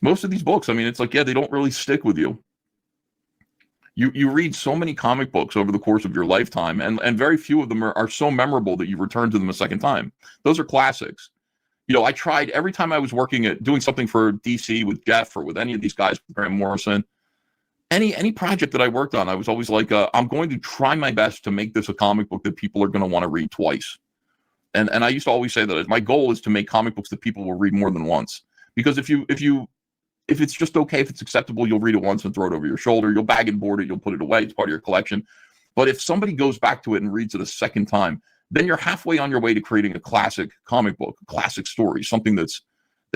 most of these books, I mean, it's like, yeah, they don't really stick with you. You read so many comic books over the course of your lifetime, and very few of them are so memorable that you return to them a second time. Those are classics. You know, I tried every time I was working at doing something for DC with Jeff or with any of these guys, Grant Morrison, any project that I worked on, I was always like, I'm going to try my best to make this a comic book that people are going to want to read twice. And I used to always say that my goal is to make comic books that people will read more than once. Because if it's just okay, if it's acceptable, you'll read it once and throw it over your shoulder. You'll bag and board it. You'll put it away. It's part of your collection. But if somebody goes back to it and reads it a second time, then you're halfway on your way to creating a classic comic book, a classic story, something that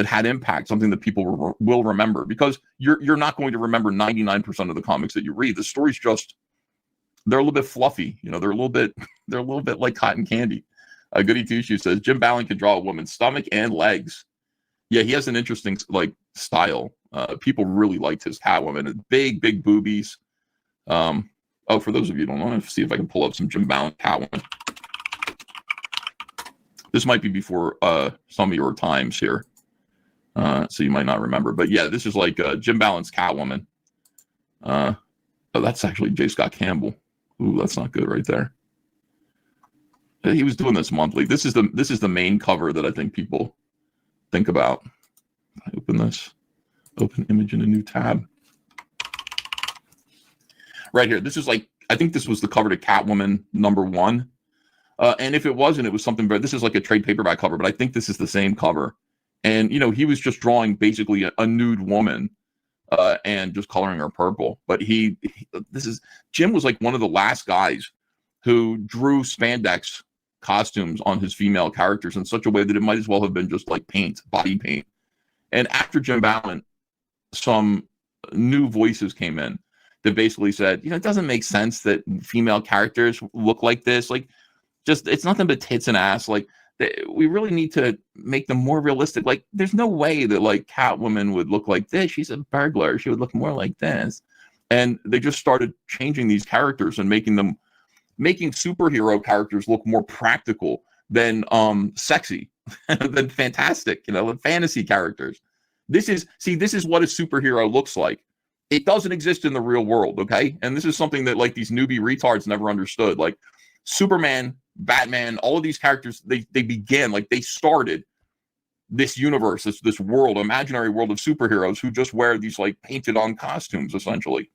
had impact, something that people will remember. Because you're not going to remember 99% of the comics that you read. The stories they're a little bit fluffy. You know, they're a little bit like cotton candy. Goody Two Shoes says Jim Balent can draw a woman's stomach and legs. Yeah, he has an interesting style. People really liked his Catwoman. Big boobies. For those of you who don't know, let's see if I can pull up some Jim Balent Catwoman. This might be before some of your times here, so you might not remember. But yeah, this is like Jim Balent's Catwoman. That's actually J. Scott Campbell. Ooh, that's not good right there. He was doing this monthly. This is the main cover that I think people think about. Open this. Open image in a new tab. Right here. This is like, I think this was the cover to Catwoman #1. And if it wasn't, it was something better. This is like a trade paperback cover, but I think this is the same cover. And, you know, he was just drawing basically a nude woman and just coloring her purple. But Jim was like one of the last guys who drew spandex costumes on his female characters in such a way that it might as well have been just like body paint. And after Jim Balent, some new voices came in that basically said, you know, it doesn't make sense that female characters look like this. Like, just, it's nothing but tits and ass. Like, we really need to make them more realistic. Like, there's no way that like Catwoman would look like this. She's a burglar. She would look more like this. And they just started changing these characters and making superhero characters look more practical than sexy, than fantastic, you know, than fantasy characters. This is what a superhero looks like. It doesn't exist in the real world, okay? And this is something that like these newbie retards never understood. Like Superman, Batman, all of these characters, they began, like they started this universe, this world, imaginary world of superheroes who just wear these like painted on costumes, essentially.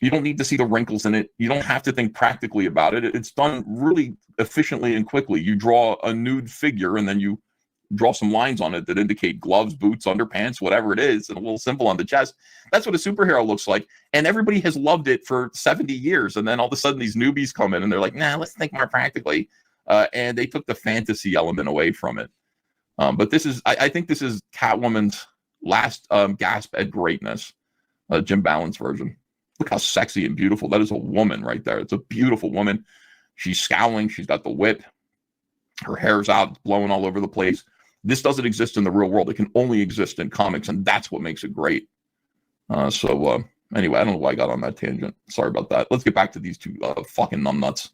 You don't need to see the wrinkles in it. You don't have to think practically about it. It's done really efficiently and quickly. You draw a nude figure and then you draw some lines on it that indicate gloves, boots, underpants, whatever it is, and a little symbol on the chest. That's what a superhero looks like. And everybody has loved it for 70 years. And then all of a sudden these newbies come in and they're like, nah, let's think more practically. And they took the fantasy element away from it. But I think this is Catwoman's last gasp at greatness, Jim Balent's version. Look how sexy and beautiful. That is a woman right there. It's a beautiful woman. She's scowling. She's got the whip. Her hair's out, blowing all over the place. This doesn't exist in the real world. It can only exist in comics, and that's what makes it great. Anyway, I don't know why I got on that tangent. Sorry about that. Let's get back to these two fucking numbnuts.